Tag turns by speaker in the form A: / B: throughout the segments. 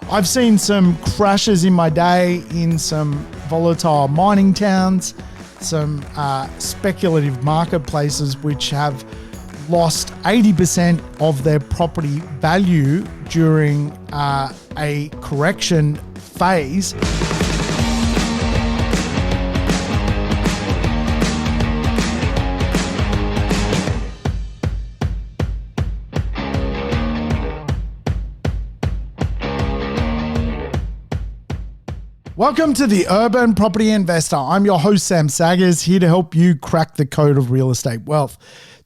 A: I've seen some crashes in my day in some volatile mining towns, some speculative marketplaces which have lost 80% of their property value during a correction phase. Welcome to the Urban Property Investor. I'm your host, Sam Saggers, here to help you crack the code of real estate wealth.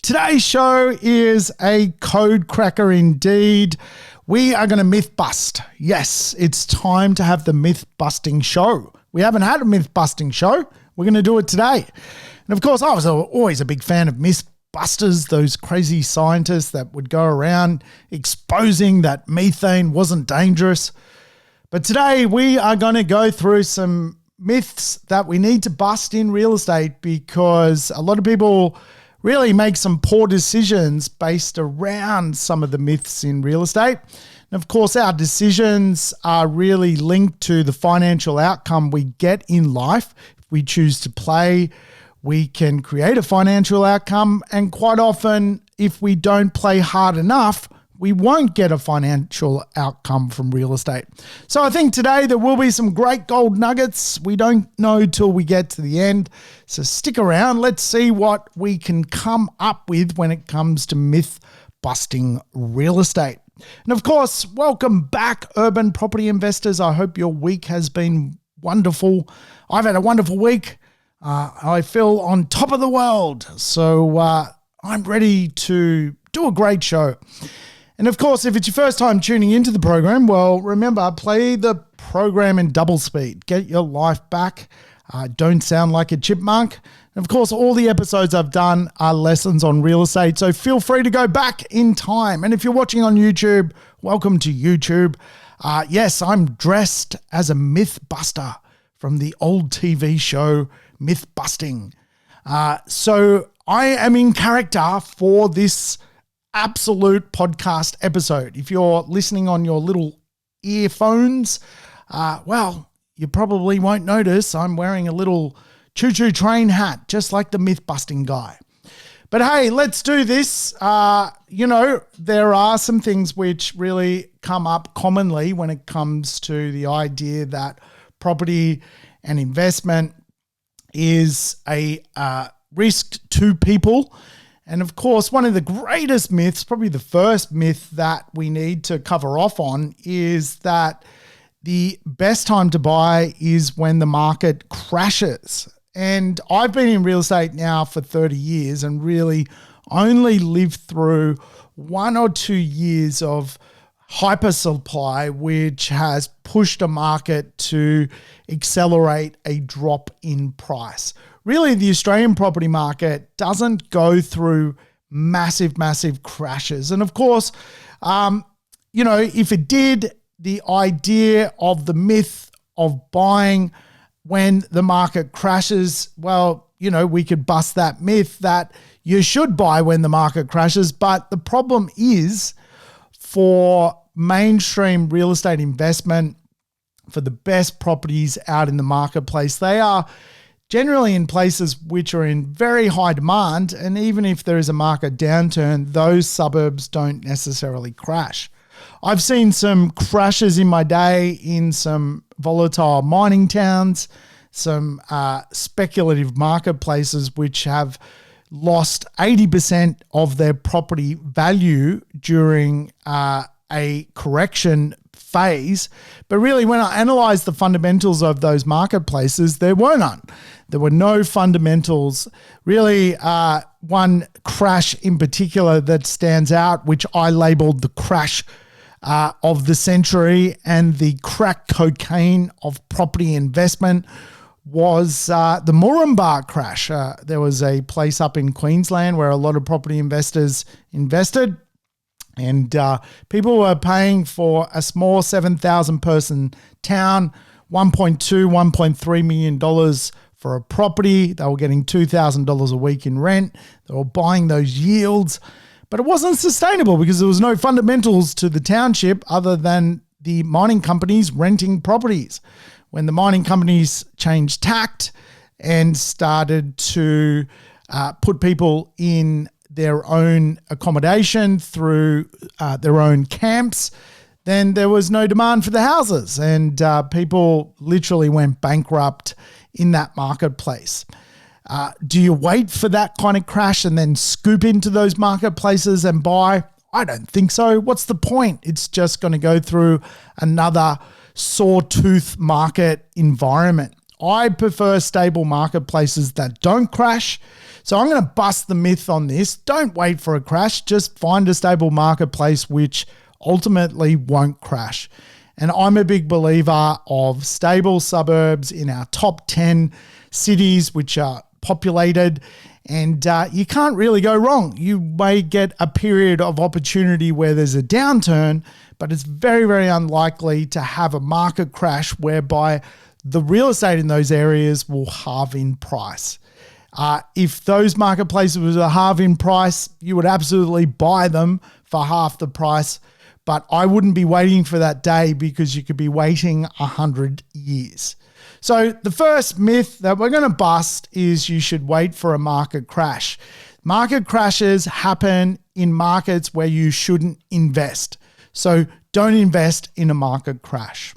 A: Today's show is a code cracker indeed. We are going to myth bust. Yes, it's time to have the myth busting show. We haven't had a myth busting show. We're going to do it today. And of course, I was always a big fan of myth busters, those crazy scientists that would go around exposing that methane wasn't dangerous. But today we are going to go through some myths that we need to bust in real estate, because a lot of people really make some poor decisions based around some of the myths in real estate. And of course, our decisions are really linked to the financial outcome we get in life. If we choose to play, we can create a financial outcome. And quite often, if we don't play hard enough, we won't get a financial outcome from real estate. So I think today there will be some great gold nuggets. We don't know till we get to the end. So stick around. Let's see what we can come up with when it comes to myth busting real estate. And of course, welcome back, urban property investors. I hope your week has been wonderful. I've had a wonderful week. I feel on top of the world. So I'm ready to do a great show. And of course, if it's your first time tuning into the program, well, remember, play the program in double speed. Get your life back. Don't sound like a chipmunk. And of course, all the episodes I've done are lessons on real estate, so feel free to go back in time. And if you're watching on YouTube, welcome to YouTube. Yes, I'm dressed as a myth buster from the old TV show Myth Busting. So I am in character for this absolute podcast episode. If you're listening on your little earphones, well, you probably won't notice I'm wearing a little choo-choo train hat, just like the myth-busting guy. But hey, let's do this. There are some things which really come up commonly when it comes to the idea that property and investment is a risk to people. And of course, one of the greatest myths, probably the first myth that we need to cover off on, is that the best time to buy is when the market crashes. And I've been in real estate now for 30 years and really only lived through 1 or 2 years of hyper supply, which has pushed a market to accelerate a drop in price. Really, the Australian property market doesn't go through massive crashes. And of course, if it did, the idea of the myth of buying when the market crashes, well, we could bust that myth that you should buy when the market crashes. But the problem is, for mainstream real estate investment, for the best properties out in the marketplace, they are generally in places which are in very high demand. And even if there is a market downturn, those suburbs don't necessarily crash. I've seen some crashes in my day in some volatile mining towns, some speculative marketplaces which have lost 80% of their property value during a correction phase. But really, when I analyzed the fundamentals of those marketplaces, there were none. There were no fundamentals. Really, one crash in particular that stands out, which I labeled the crash of the century and the crack cocaine of property investment, was the Moranbah crash. There was a place up in Queensland where a lot of property investors invested. And people were paying for a small 7,000 person town, $1.2, $1.3 million for a property. They were getting $2,000 a week in rent. They were buying those yields. But it wasn't sustainable because there was no fundamentals to the township other than the mining companies renting properties. When the mining companies changed tact and started to put people in their own accommodation through their own camps, then there was no demand for the houses, and people literally went bankrupt in that marketplace. Do you wait for that kind of crash and then scoop into those marketplaces and buy? I don't think so. What's the point? It's just going to go through another sawtooth market environment. I prefer stable marketplaces that don't crash. So I'm going to bust the myth on this. Don't wait for a crash. Just find a stable marketplace which ultimately won't crash. And I'm a big believer of stable suburbs in our top 10 cities which are populated, and you can't really go wrong. You may get a period of opportunity where there's a downturn, but it's very, very unlikely to have a market crash whereby the real estate in those areas will halve in price. If those marketplaces were halve in price, you would absolutely buy them for half the price, but I wouldn't be waiting for that day because you could be waiting 100 years. So the first myth that we're going to bust is you should wait for a market crash. Market crashes happen in markets where you shouldn't invest. So don't invest in a market crash.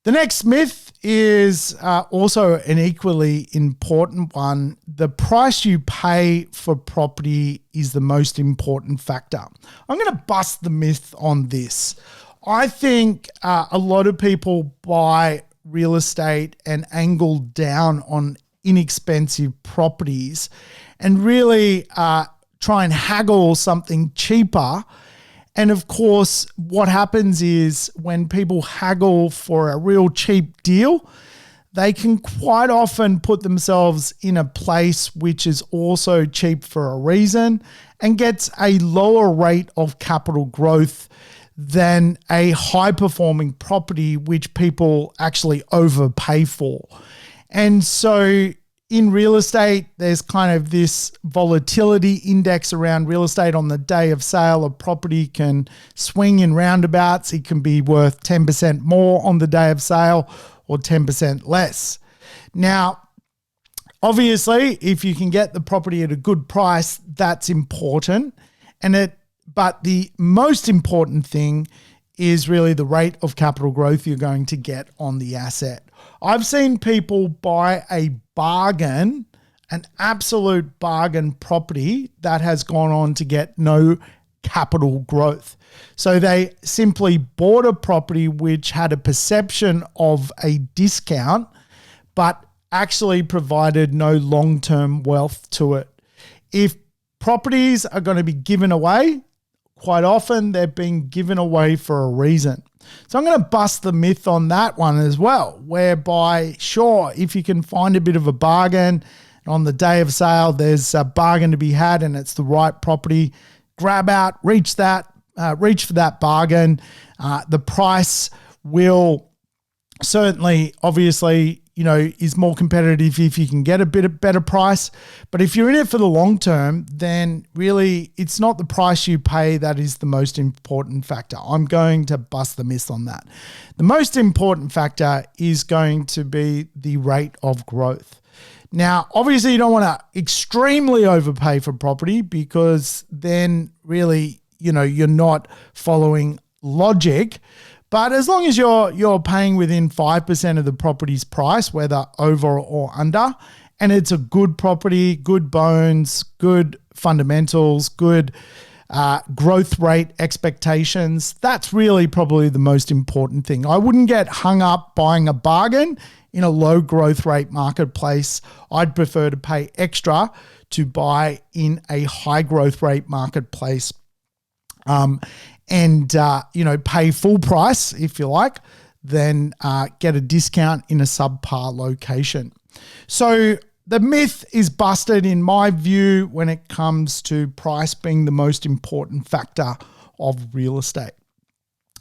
A: The next myth is also an equally important one. The price you pay for property is the most important factor. I'm going to bust the myth on this. I think a lot of people buy real estate and angle down on inexpensive properties and really try and haggle something cheaper. And of course, what happens is when people haggle for a real cheap deal, they can quite often put themselves in a place which is also cheap for a reason and gets a lower rate of capital growth than a high-performing property which people actually overpay for. And so in real estate, there's kind of this volatility index around real estate. On the day of sale, a property can swing in roundabouts. It can be worth 10% more on the day of sale or 10% less. Now, obviously, if you can get the property at a good price, that's important. But the most important thing is really the rate of capital growth you're going to get on the asset. I've seen people buy a bargain, an absolute bargain property that has gone on to get no capital growth. So they simply bought a property which had a perception of a discount, but actually provided no long-term wealth to it. If properties are going to be given away, quite often they're being given away for a reason. So I'm going to bust the myth on that one as well, whereby, sure, if you can find a bit of a bargain on the day of sale, there's a bargain to be had and it's the right property, grab out, reach for that bargain. The price will certainly, obviously, is more competitive if you can get a bit of better price. But if you're in it for the long term, then really it's not the price you pay that is the most important factor. I'm going to bust the myth on that. The most important factor is going to be the rate of growth. Now, obviously you don't want to extremely overpay for property because then really, you're not following logic. But as long as you're paying within 5% of the property's price, whether over or under, and it's a good property, good bones, good fundamentals, good growth rate expectations, that's really probably the most important thing. I wouldn't get hung up buying a bargain in a low growth rate marketplace. I'd prefer to pay extra to buy in a high growth rate marketplace. And pay full price, if you like, then get a discount in a subpar location. So the myth is busted in my view when it comes to price being the most important factor of real estate.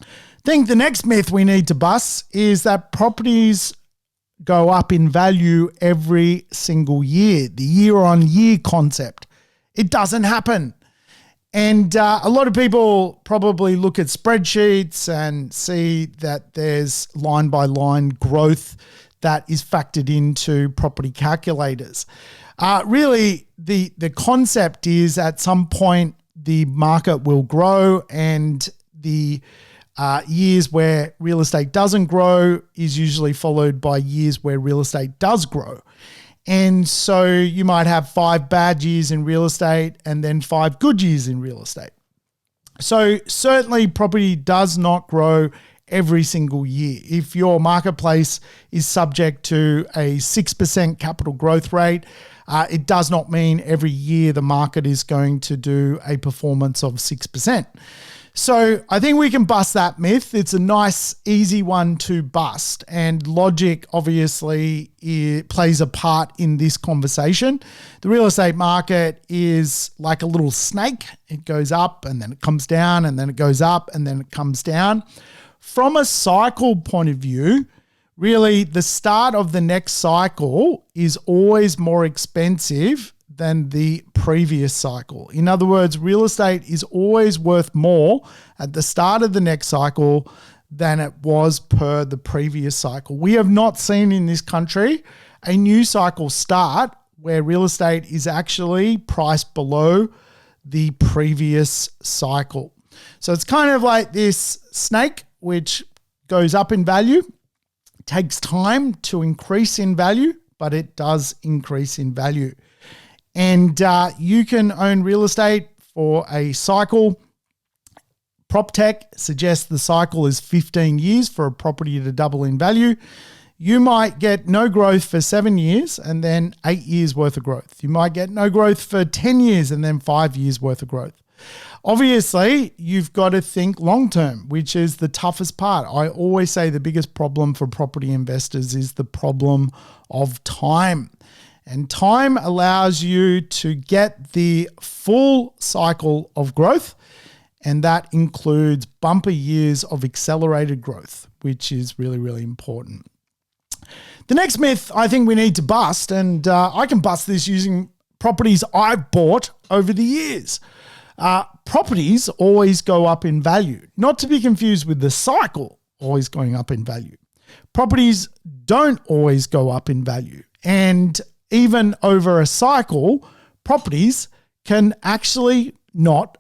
A: I think the next myth we need to bust is that properties go up in value every single year, the year-on-year concept. It doesn't happen. And a lot of people probably look at spreadsheets and see that there's line by line growth that is factored into property calculators. Really, the concept is at some point the market will grow, and the years where real estate doesn't grow is usually followed by years where real estate does grow. And so you might have 5 bad years in real estate and then 5 good years in real estate. So certainly property does not grow every single year. If your marketplace is subject to a 6% capital growth rate, it does not mean every year the market is going to do a performance of 6%. So I think we can bust that myth. It's a nice, easy one to bust. And logic obviously plays a part in this conversation. The real estate market is like a little snake. It goes up and then it comes down and then it goes up and then it comes down. From a cycle point of view, really the start of the next cycle is always more expensive than the previous cycle. In other words, real estate is always worth more at the start of the next cycle than it was per the previous cycle. We have not seen in this country a new cycle start where real estate is actually priced below the previous cycle. So it's kind of like this snake which goes up in value. It takes time to increase in value, but it does increase in value. And you can own real estate for a cycle. PropTech suggests the cycle is 15 years for a property to double in value. You might get no growth for 7 years and then 8 years worth of growth. You might get no growth for 10 years and then 5 years worth of growth. Obviously, you've got to think long-term, which is the toughest part. I always say the biggest problem for property investors is the problem of time. And time allows you to get the full cycle of growth, and that includes bumper years of accelerated growth, which is really, really important. The next myth I think we need to bust, and I can bust this using properties I've bought over the years. Properties always go up in value, not to be confused with the cycle always going up in value. Properties don't always go up in value, and even over a cycle, properties can actually not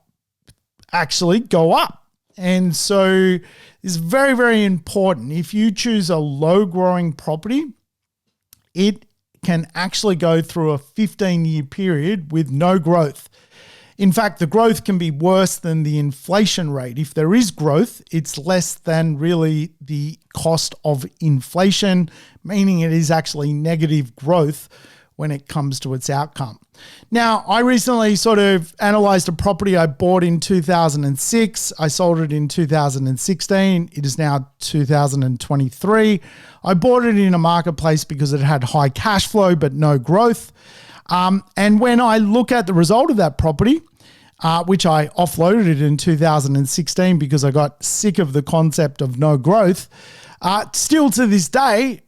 A: actually go up. And so it's very, very important. If you choose a low growing property, it can actually go through a 15-year period with no growth. In fact, the growth can be worse than the inflation rate. If there is growth, it's less than really the cost of inflation, meaning it is actually negative growth when it comes to its outcome. Now, I recently sort of analyzed a property I bought in 2006. I sold it in 2016. It is now 2023. I bought it in a marketplace because it had high cash flow but no growth. And when I look at the result of that property, which I offloaded it in 2016 because I got sick of the concept of no growth, still to this day,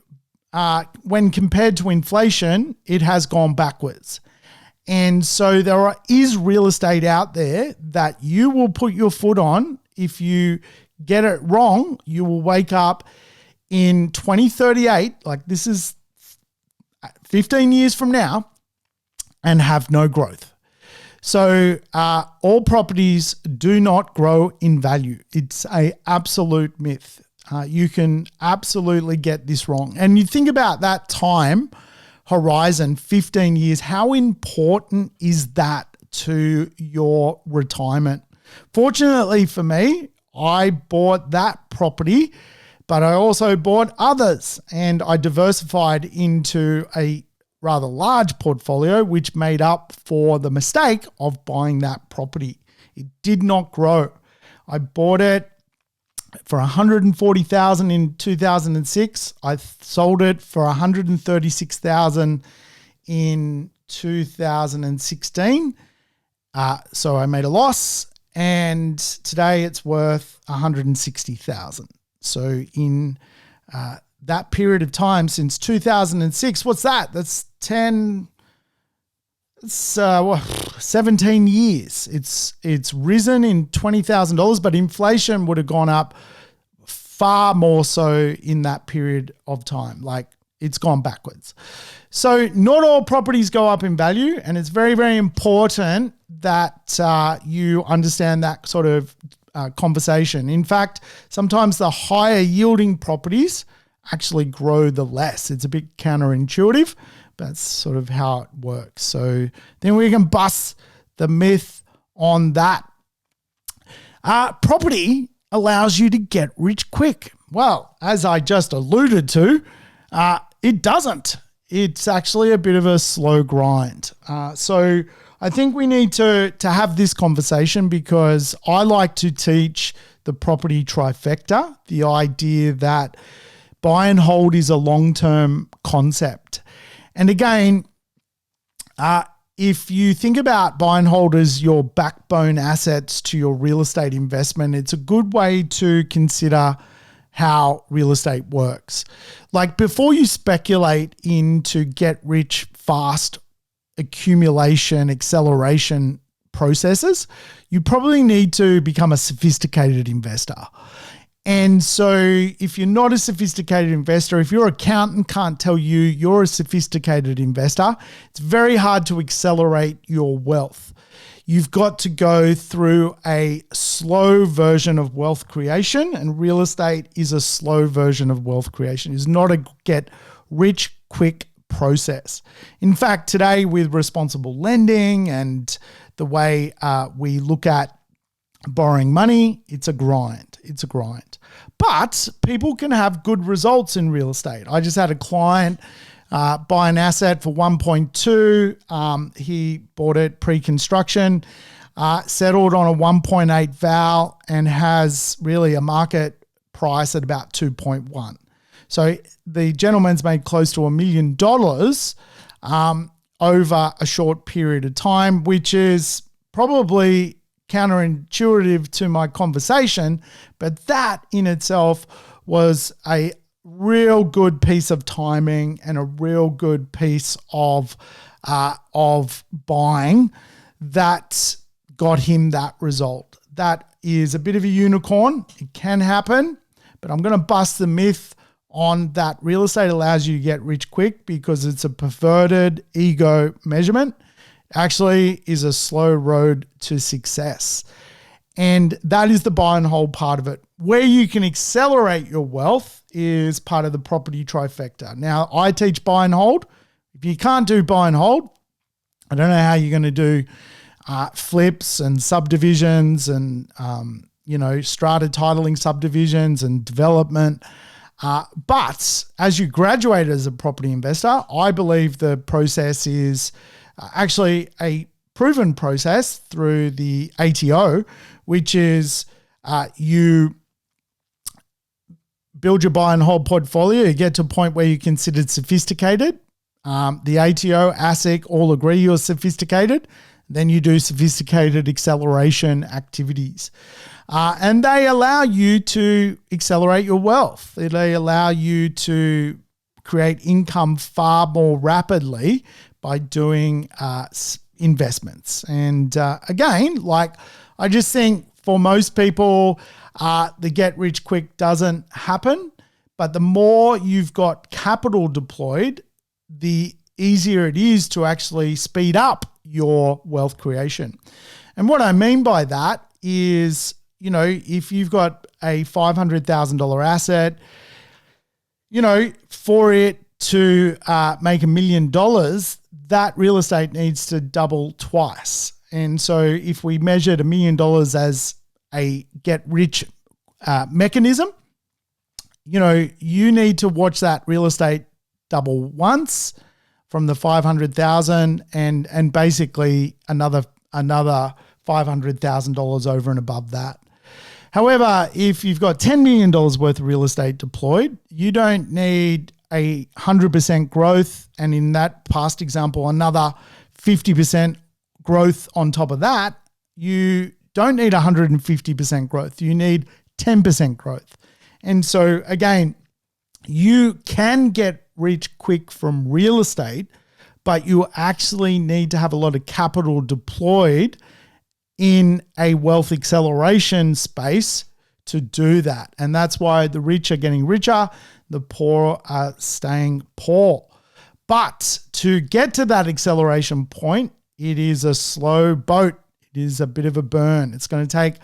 A: when compared to inflation, it has gone backwards. And so there is real estate out there that you will put your foot on. If you get it wrong, you will wake up in 2038, like this is 15 years from now, and have no growth. So all properties do not grow in value. It's an absolute myth. You can absolutely get this wrong. And you think about that time horizon, 15 years, how important is that to your retirement? Fortunately for me, I bought that property, but I also bought others, and I diversified into a rather large portfolio, which made up for the mistake of buying that property. It did not grow. I bought it for $140,000 in 2006. I sold it for $136,000 in 2016. So I made a loss, and today it's worth $160,000. So in that period of time since 2006, what's that? That's 10 It's 17 years. It's risen in $20,000, but inflation would have gone up far more so in that period of time. Like, it's gone backwards. So not all properties go up in value, and it's very, very important that you understand that sort of conversation. In fact, sometimes the higher yielding properties actually grow the less. It's a bit counterintuitive, but that's sort of how it works. So then we can bust the myth on that. Property allows you to get rich quick. Well, as I just alluded to, it doesn't. It's actually a bit of a slow grind. So I think we need to have this conversation, because I like to teach the property trifecta, the idea that buy and hold is a long-term concept. And again, if you think about buy and hold as your backbone assets to your real estate investment, it's a good way to consider how real estate works. Like, before you speculate into get rich fast accumulation, acceleration processes, you probably need to become a sophisticated investor. And so if you're not a sophisticated investor, if your accountant can't tell you you're a sophisticated investor, it's very hard to accelerate your wealth. You've got to go through a slow version of wealth creation, and real estate is a slow version of wealth creation. It's not a get rich quick process. In fact, today, with responsible lending and the way we look at borrowing money, it's a grind. It's a grind. But people can have good results in real estate. I just had a client buy an asset for 1.2. He bought it pre-construction, settled on a 1.8 val, and has really a market price at about 2.1. So the gentleman's made close to $1 million over a short period of time, which is probably counterintuitive to my conversation, but that in itself was a real good piece of timing and a real good piece of buying that got him that result. That is a bit of a unicorn. It can happen, but I'm going to bust the myth on that real estate allows you to get rich quick, because it's a perverted ego measurement. Actually is a slow road to success. And that is the buy and hold part of it. Where you can accelerate your wealth is part of the property trifecta. Now, I teach buy and hold. If you can't do buy and hold, I don't know how you're going to do flips and subdivisions and, strata titling subdivisions and development. But as you graduate as a property investor, I believe the process is actually a proven process through the ATO, which is you build your buy and hold portfolio, you get to a point where you're considered sophisticated. The ATO, ASIC all agree you're sophisticated. Then you do sophisticated acceleration activities. And they allow you to accelerate your wealth. They allow you to create income far more rapidly by doing investments. And again, I just think for most people, the get rich quick doesn't happen. But the more you've got capital deployed, the easier it is to actually speed up your wealth creation. And what I mean by that is, if you've got a $500,000 asset, for it to make $1 million, that real estate needs to double twice. And so if we measured $1 million as a get rich mechanism, you need to watch that real estate double once from the 500,000 and basically another $500,000 over and above that. However, if you've got $10 million worth of real estate deployed, you don't need 100% growth, and in that past example, another 50% growth on top of that. You don't need 150% growth. You need 10% growth. And so again, you can get rich quick from real estate, but you actually need to have a lot of capital deployed in a wealth acceleration space to do that. And that's why the rich are getting richer, the poor are staying poor. But to get to that acceleration point, it is a slow boat. It is a bit of a burn. It's going to take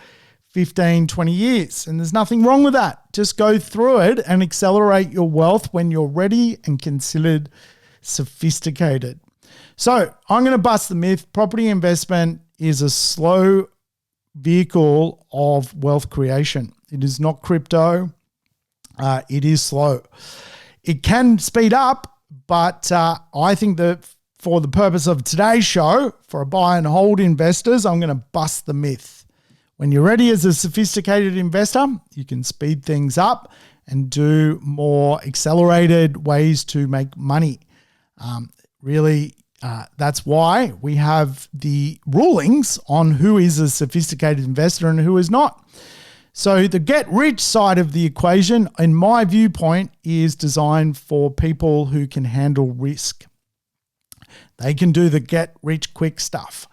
A: 15, 20 years. And there's nothing wrong with that. Just go through it and accelerate your wealth when you're ready and considered sophisticated. So I'm going to bust the myth. Property investment is a slow vehicle of wealth creation. It is not crypto. It is slow. It can speed up, but I think that for the purpose of today's show, for buy and hold investors, I'm going to bust the myth. When you're ready as a sophisticated investor, you can speed things up and do more accelerated ways to make money. That's why we have the rulings on who is a sophisticated investor and who is not. So the get rich side of the equation, in my viewpoint, is designed for people who can handle risk. They can do the get rich quick stuff.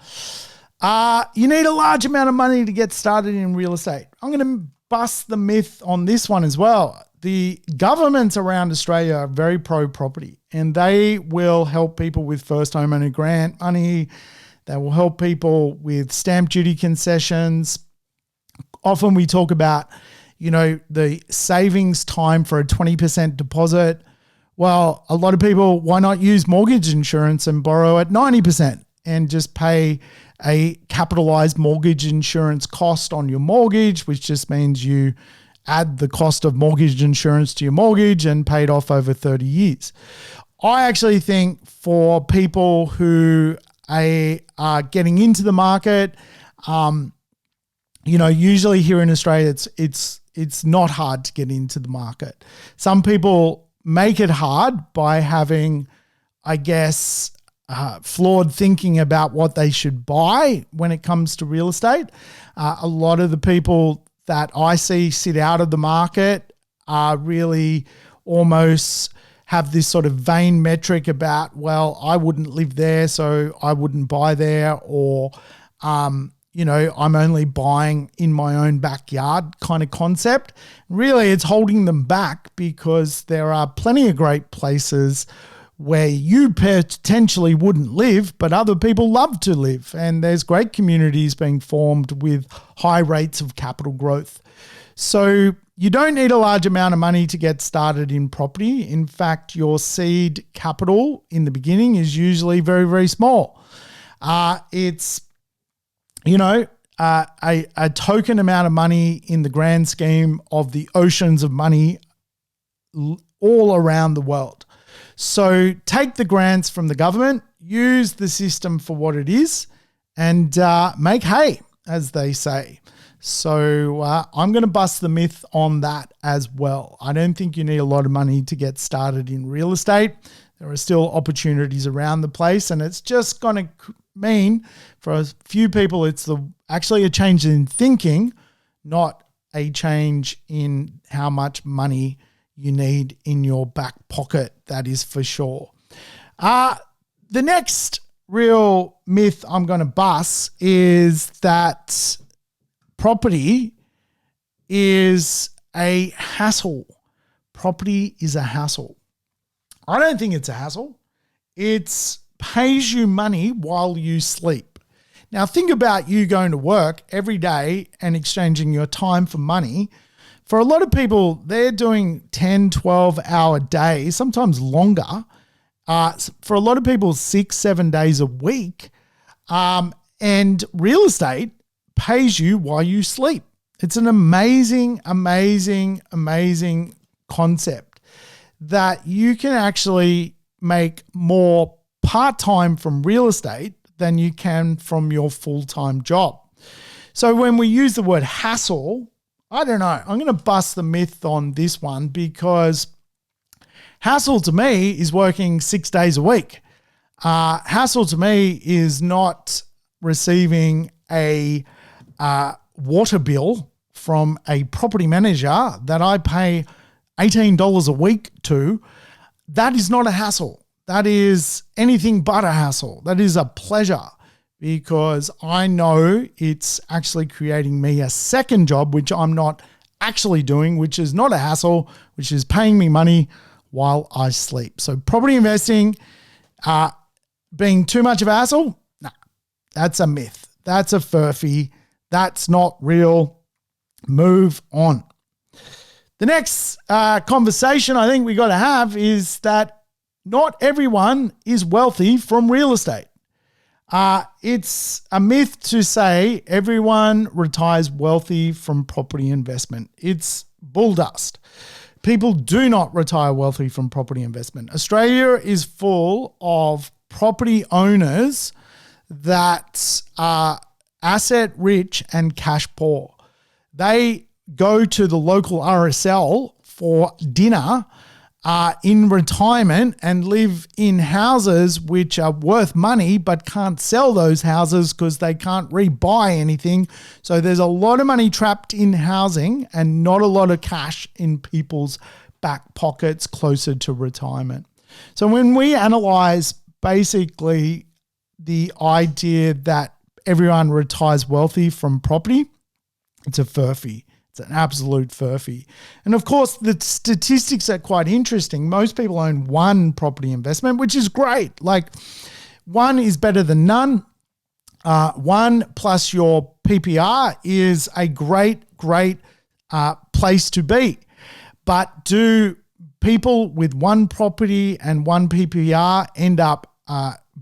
A: You need a large amount of money to get started in real estate. I'm going to bust the myth on this one as well. The governments around Australia are very pro-property, and they will help people with first homeowner grant money. They will help people with stamp duty concessions. Often we talk about, the savings time for a 20% deposit. Well, a lot of people, why not use mortgage insurance and borrow at 90% and just pay a capitalized mortgage insurance cost on your mortgage, which just means you add the cost of mortgage insurance to your mortgage and pay it off over 30 years. I actually think for people who are getting into the market, usually here in Australia, it's not hard to get into the market. Some people make it hard by having, flawed thinking about what they should buy when it comes to real estate. A lot of the people that I see sit out of the market are really almost have this sort of vain metric about, well, I wouldn't live there, so I wouldn't buy there, or, I'm only buying in my own backyard kind of concept. Really, it's holding them back because there are plenty of great places where you potentially wouldn't live, but other people love to live. And there's great communities being formed with high rates of capital growth. So you don't need a large amount of money to get started in property. In fact, your seed capital in the beginning is usually very, very small. It's a token amount of money in the grand scheme of the oceans of money all around the world. So take the grants from the government, use the system for what it is, and make hay, as they say. So I'm going to bust the myth on that as well. I don't think you need a lot of money to get started in real estate. There are still opportunities around the place, and it's just going to mean for a few people it's actually a change in thinking, not a change in how much money you need in your back pocket, that is for sure. The next real myth I'm going to bust is that property is a hassle. Property is a hassle. I don't think it's a hassle. It pays you money while you sleep. Now think about you going to work every day and exchanging your time for money. For a lot of people, they're doing 10, 12-hour days, sometimes longer. For a lot of people, 6, 7 days a week. And real estate pays you while you sleep. It's an amazing, amazing, amazing concept that you can actually make more part-time from real estate than you can from your full-time job. So when we use the word hassle, I don't know. I'm going to bust the myth on this one because hassle to me is working 6 days a week. Hassle to me is not receiving a water bill from a property manager that I pay $18 a week to. That is not a hassle. that is anything but a hassle. That is a pleasure, because I know it's actually creating me a second job, which I'm not actually doing, which is not a hassle, which is paying me money while I sleep. So property investing being too much of a hassle, nah, that's a myth. That's a furphy. That's not real. Move on. The next conversation I think we got to have is that not everyone is wealthy from real estate. It's a myth to say everyone retires wealthy from property investment. It's bull dust. People do not retire wealthy from property investment. Australia is full of property owners that are asset rich and cash poor. They go to the local RSL for dinner in retirement and live in houses which are worth money but can't sell those houses because they can't rebuy anything. So there's a lot of money trapped in housing and not a lot of cash in people's back pockets closer to retirement. So when we analyze basically the idea that everyone retires wealthy from property, it's a furphy. It's an absolute furphy. And of course, the statistics are quite interesting. Most people own one property investment, which is great. Like, one is better than none. One plus your PPR is a great place to be. But do people with one property and one PPR end up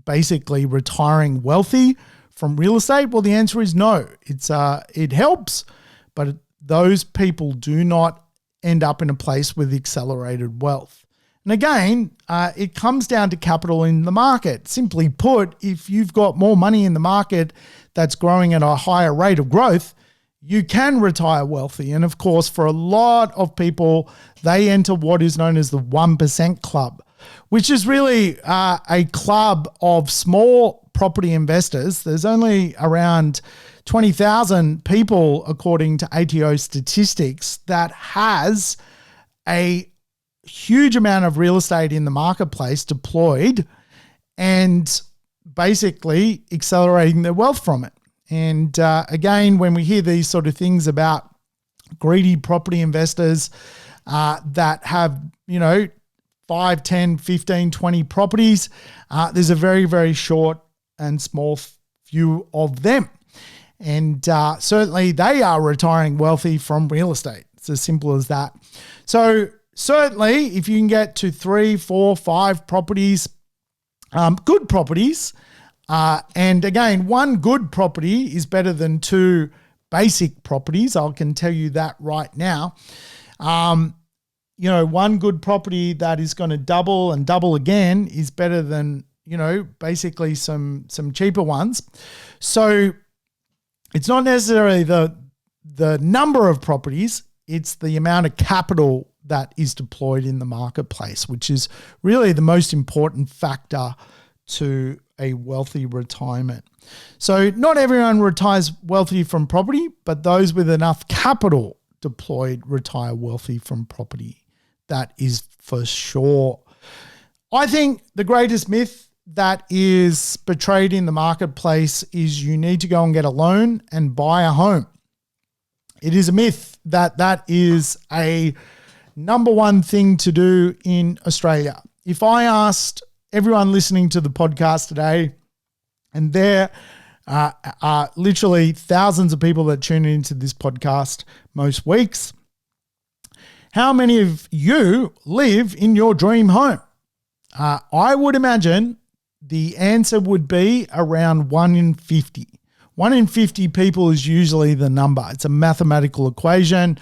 A: basically retiring wealthy from real estate? Well, the answer is no. It helps, but those people do not end up in a place with accelerated wealth. And again, it comes down to capital in the market. Simply put, if you've got more money in the market that's growing at a higher rate of growth, you can retire wealthy. And of course, for a lot of people, they enter what is known as the 1% club, which is really a club of small property investors. There's only around 20,000 people, according to ATO statistics, that has a huge amount of real estate in the marketplace deployed and basically accelerating their wealth from it. And again, when we hear these sort of things about greedy property investors that have, 5, 10, 15, 20 properties, there's a very, very short and small few of them. And certainly they are retiring wealthy from real estate. It's as simple as that. So certainly if you can get to 3, 4, 5 properties, good properties, and again, one good property is better than 2 basic properties. I can tell you that right now. One good property that is going to double and double again is better than, basically some cheaper ones. So it's not necessarily the number of properties, it's the amount of capital that is deployed in the marketplace, which is really the most important factor to a wealthy retirement. So not everyone retires wealthy from property, but those with enough capital deployed retire wealthy from property. That is for sure. I think the greatest myth that is portrayed in the marketplace is you need to go and get a loan and buy a home. It is a myth that is a number one thing to do in Australia. If I asked everyone listening to the podcast today, and there are literally thousands of people that tune into this podcast most weeks, how many of you live in your dream home? I would imagine the answer would be around 1 in 50. 1 in 50 people is usually the number. It's a mathematical equation.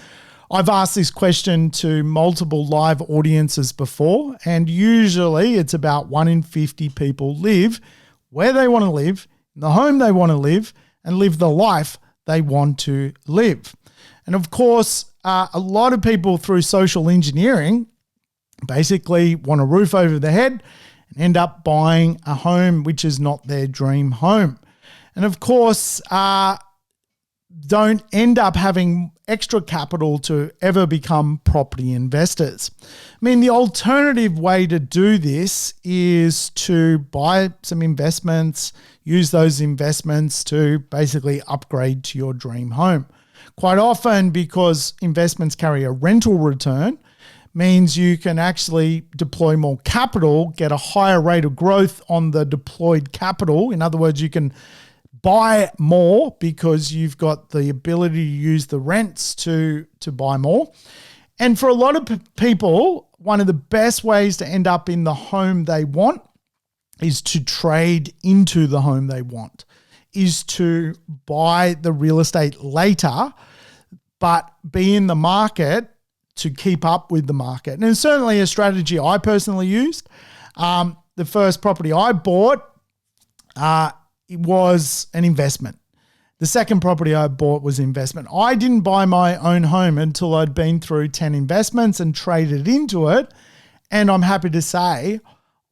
A: I've asked this question to multiple live audiences before, and usually it's about 1 in 50 people live where they want to live, in the home they want to live, and live the life they want to live. And of course, a lot of people through social engineering basically want a roof over their head and end up buying a home which is not their dream home. And of course, don't end up having extra capital to ever become property investors. I mean, the alternative way to do this is to buy some investments, use those investments to basically upgrade to your dream home. Quite often, because investments carry a rental return, means you can actually deploy more capital, get a higher rate of growth on the deployed capital. In other words, you can buy more because you've got the ability to use the rents to buy more. And for a lot of people, one of the best ways to end up in the home they want is to trade into the home they want, is to buy the real estate later, but be in the market to keep up with the market. And it's certainly a strategy I personally used. The first property I bought, it was an investment. The second property I bought was investment. I didn't buy my own home until I'd been through 10 investments and traded into it. And I'm happy to say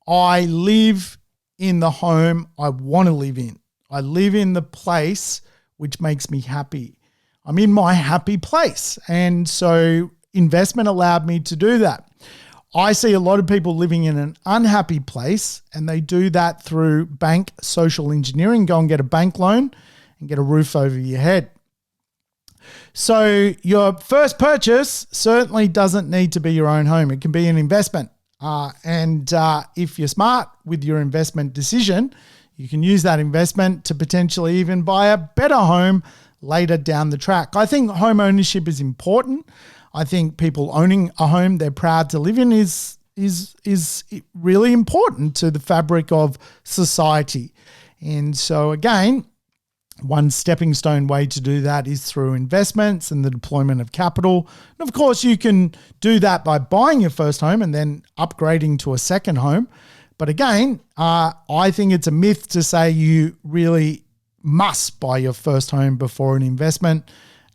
A: I live in the home I want to live in. I live in the place which makes me happy. I'm in my happy place. And so investment allowed me to do that. I see a lot of people living in an unhappy place, and they do that through bank social engineering. Go and get a bank loan and get a roof over your head. So your first purchase certainly doesn't need to be your own home. It can be an investment. And if you're smart with your investment decision, you can use that investment to potentially even buy a better home later down the track. I think home ownership is important. I think people owning a home they're proud to live in is really important to the fabric of society. And so again, one stepping stone way to do that is through investments and the deployment of capital. And of course, you can do that by buying your first home and then upgrading to a second home. But again, I think it's a myth to say you really must buy your first home before an investment.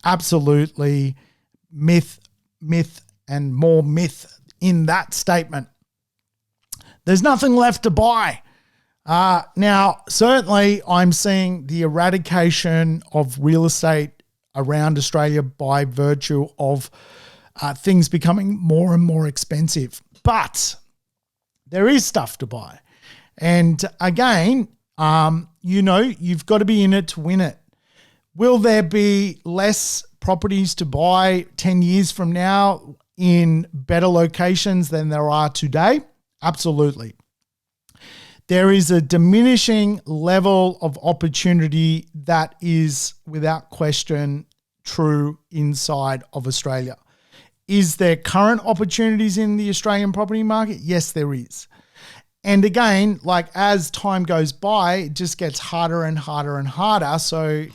A: Absolutely myth, and more myth in that statement. There's nothing left to buy. Now, certainly I'm seeing the eradication of real estate around Australia by virtue of things becoming more and more expensive. But there is stuff to buy. And again, you've got to be in it to win it. Will there be less properties to buy 10 years from now in better locations than there are today? Absolutely. There is a diminishing level of opportunity that is without question true inside of Australia. Is there current opportunities in the Australian property market? Yes, there is. And again, like as time goes by, it just gets harder and harder and harder. So,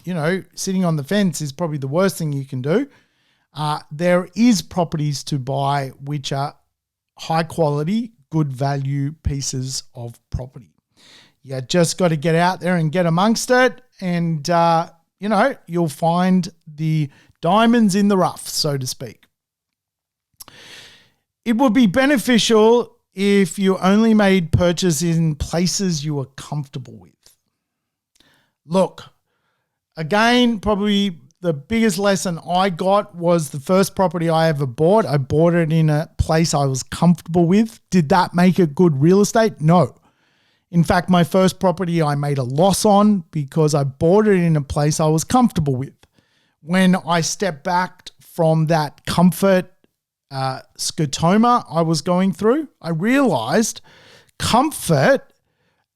A: sitting on the fence is probably the worst thing you can do. There is properties to buy which are high quality, good value pieces of property. You just got to get out there and get amongst it. And, you'll find the diamonds in the rough, so to speak. It would be beneficial if you only made purchases in places you were comfortable with. Look, again, probably the biggest lesson I got was the first property I ever bought. I bought it in a place I was comfortable with. Did that make it good real estate? No. In fact, my first property I made a loss on because I bought it in a place I was comfortable with. When I stepped back from that comfort scotoma I was going through, I realized comfort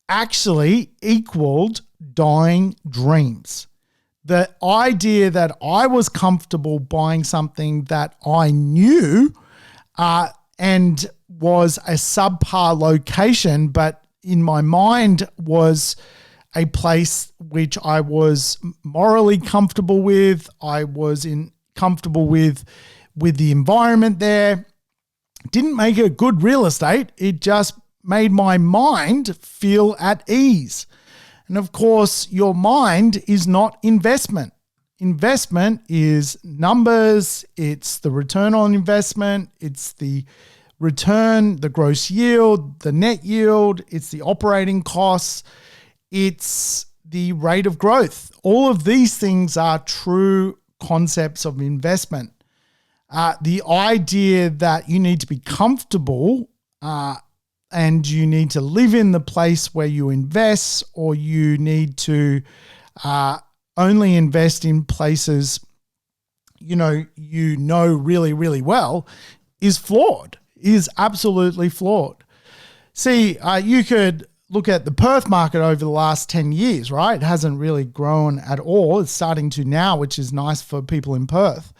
A: actually equaled dying dreams. The idea that I was comfortable buying something that I knew and was a subpar location, but in my mind was a place which I was morally comfortable with. I was comfortable with the environment there. Didn't make it good real estate. It just made my mind feel at ease. And of course, your mind is not investment. Investment is numbers. It's the return on investment. It's the return, the gross yield, the net yield. It's the operating costs. It's the rate of growth. All of these things are true concepts of investment. The idea that you need to be comfortable and you need to live in the place where you invest, or you need to only invest in places you know really, really well, is flawed, is absolutely flawed. See, you could look at the Perth market over the last 10 years, right? It hasn't really grown at all. It's starting to now, which is nice for people in Perth.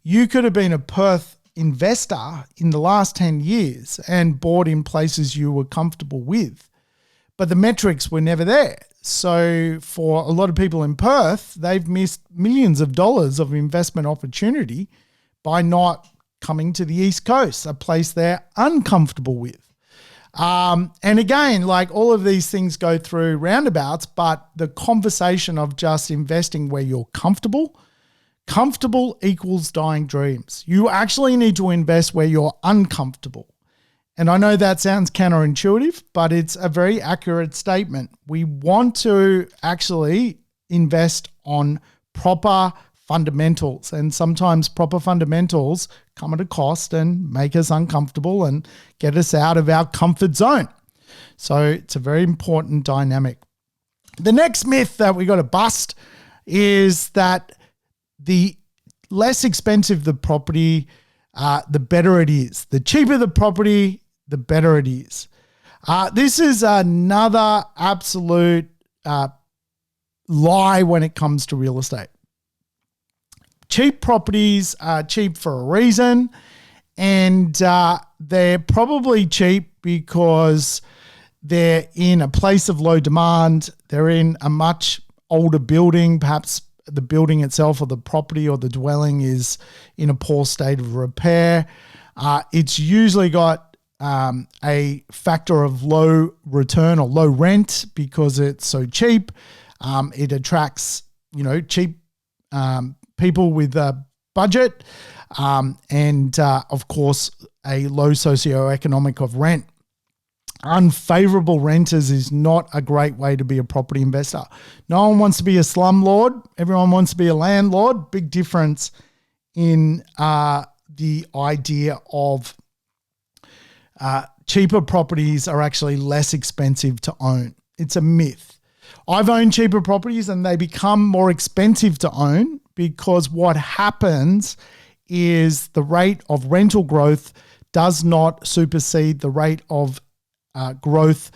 A: You could have been a Perth investor in the last 10 years and bought in places you were comfortable with, but the metrics were never there. So for a lot of people in Perth, they've missed millions of dollars of investment opportunity by not coming to the East Coast, a place they're uncomfortable with. And again, like all of these things go through roundabouts, but the conversation of just investing where you're comfortable equals dying dreams. You actually need to invest where you're uncomfortable. And I know that sounds counterintuitive, but it's a very accurate statement. We want to actually invest on proper fundamentals, and sometimes proper fundamentals come at a cost and make us uncomfortable and get us out of our comfort zone. So it's a very important dynamic. The next myth that we got to bust is that the less expensive the property, the better it is. The cheaper the property, the better it is. This is another absolute lie when it comes to real estate. Cheap properties are cheap for a reason, and they're probably cheap because they're in a place of low demand. They're in a much older building. Perhaps the building itself or the property or the dwelling is in a poor state of repair. It's usually got a factor of low return or low rent because it's so cheap. It attracts, cheap people with a budget, and of course, a low socioeconomic of rent. Unfavorable renters is not a great way to be a property investor. No one wants to be a slumlord. Everyone wants to be a landlord. Big difference in the idea of cheaper properties are actually less expensive to own. It's a myth. I've owned cheaper properties and they become more expensive to own because what happens is the rate of rental growth does not supersede the rate of growth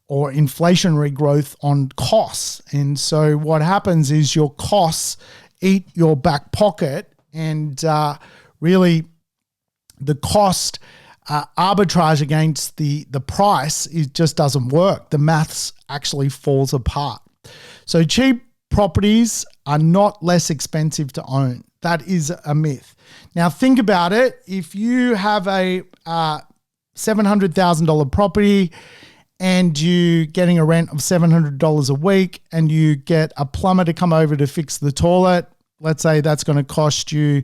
A: or inflationary growth on costs. And so what happens is your costs eat your back pocket, and really the cost arbitrage against the price, it just doesn't work. The maths actually falls apart. So cheap properties are not less expensive to own. That is a myth. Now think about it. If you have a $700,000 property and you're getting a rent of $700 a week and you get a plumber to come over to fix the toilet, let's say that's going to cost you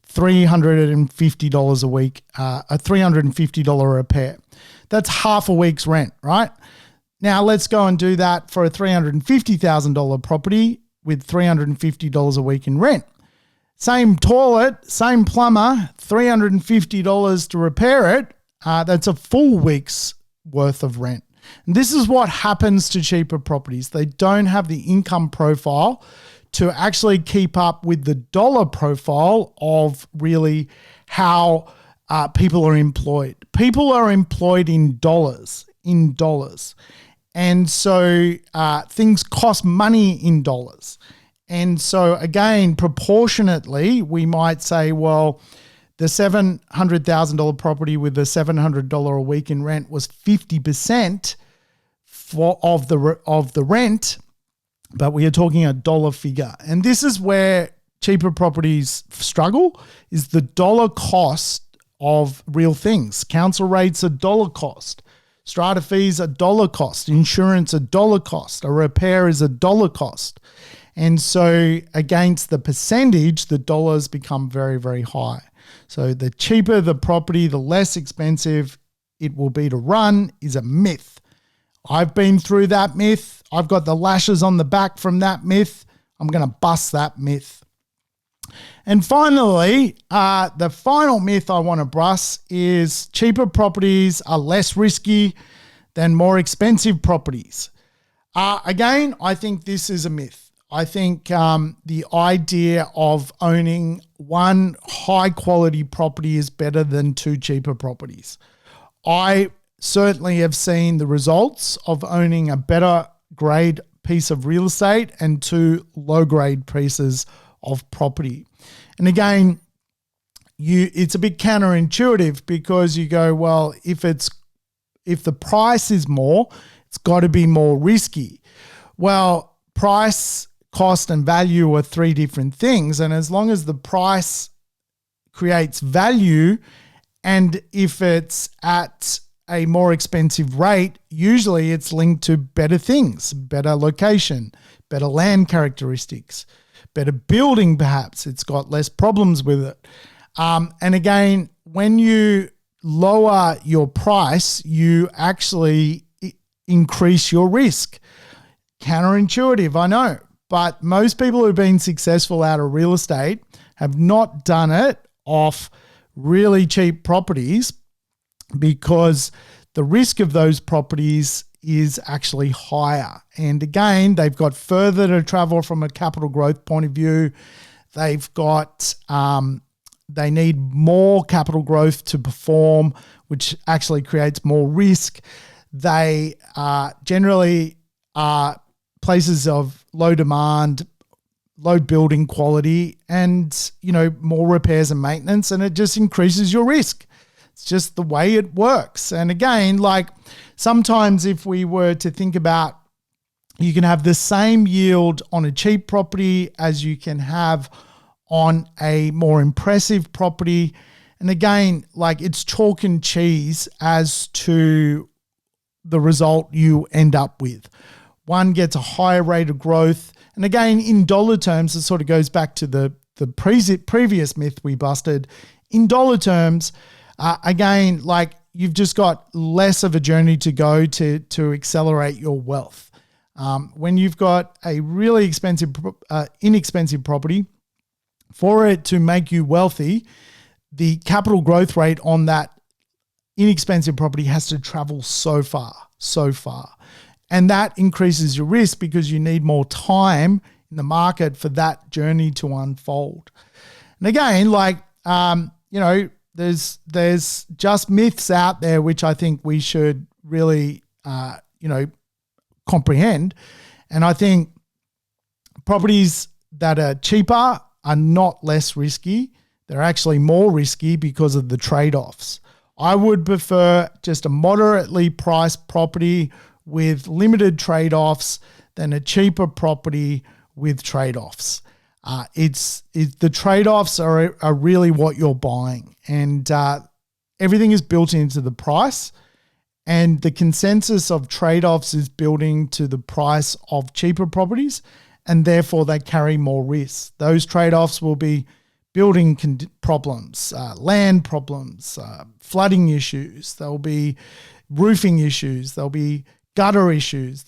A: $350 a week, a $350 repair. That's half a week's rent, right? Now let's go and do that for a $350,000 property with $350 a week in rent. Same toilet, same plumber, $350 to repair it. That's a full week's worth of rent. And this is what happens to cheaper properties. They don't have the income profile to actually keep up with the dollar profile of really how people are employed. People are employed in dollars. And so things cost money in dollars. And so again, proportionately, we might say, well, the $700,000 property with the $700 a week in rent was 50% of the rent, but we are talking a dollar figure. And this is where cheaper properties struggle, is the dollar cost of real things. Council rates are dollar cost. Strata fees are dollar cost. Insurance a dollar cost. A repair is a dollar cost. And so against the percentage, the dollars become very, very high. So the cheaper the property, the less expensive it will be to run is a myth. I've been through that myth. I've got the lashes on the back from that myth. I'm going to bust that myth. And finally, the final myth I want to bust is cheaper properties are less risky than more expensive properties. Again, I think this is a myth. I think the idea of owning one high quality property is better than two cheaper properties. I certainly have seen the results of owning a better grade piece of real estate and two low grade pieces of property. And again, it's a bit counterintuitive because you go, well, if the price is more, it's got to be more risky. Well, price, cost, and value are three different things. And as long as the price creates value, and if it's at a more expensive rate, usually it's linked to better things, better location, better land characteristics, better building perhaps. It's got less problems with it. And again, when you lower your price, you actually increase your risk. Counterintuitive, I know. But most people who've been successful out of real estate have not done it off really cheap properties because the risk of those properties is actually higher. And again, they've got further to travel from a capital growth point of view. They've got, they need more capital growth to perform, which actually creates more risk. They generally are places of low demand, low building quality, and, more repairs and maintenance, and it just increases your risk. It's just the way it works. And again, like sometimes if we were to think about, you can have the same yield on a cheap property as you can have on a more impressive property. And again, like it's chalk and cheese as to the result you end up with. One gets a higher rate of growth. And again, in dollar terms, it sort of goes back to the previous myth we busted. In dollar terms, again, like you've just got less of a journey to go to accelerate your wealth. When you've got a really inexpensive property, for it to make you wealthy, the capital growth rate on that inexpensive property has to travel so far. And that increases your risk because you need more time in the market for that journey to unfold. And again, like, there's just myths out there which I think we should really, comprehend. And I think properties that are cheaper are not less risky. They're actually more risky because of the trade-offs. I would prefer just a moderately priced property with limited trade-offs than a cheaper property with trade-offs. The trade-offs are really what you're buying, and everything is built into the price, and the consensus of trade-offs is building to the price of cheaper properties, and therefore they carry more risk. Those trade-offs will be building problems, land problems, flooding issues. There'll be roofing issues. There'll be gutter issues.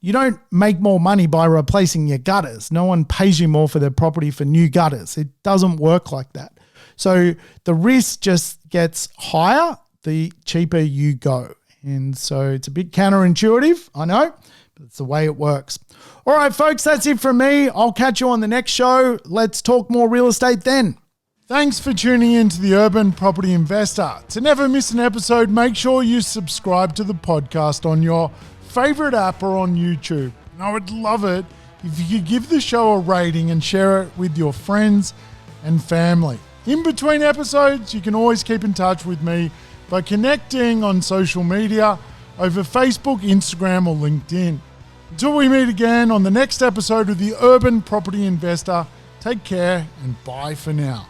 A: You don't make more money by replacing your gutters. No one pays you more for their property for new gutters. It doesn't work like that. So the risk just gets higher the cheaper you go. And so it's a bit counterintuitive, I know, but it's the way it works. All right, folks, that's it from me. I'll catch you on the next show. Let's talk more real estate then. Thanks for tuning in to the Urban Property Investor. To never miss an episode, make sure you subscribe to the podcast on your favorite app or on YouTube. And I would love it if you could give the show a rating and share it with your friends and family. In between episodes, you can always keep in touch with me by connecting on social media over Facebook, Instagram, or LinkedIn. Until we meet again on the next episode of the Urban Property Investor, take care and bye for now.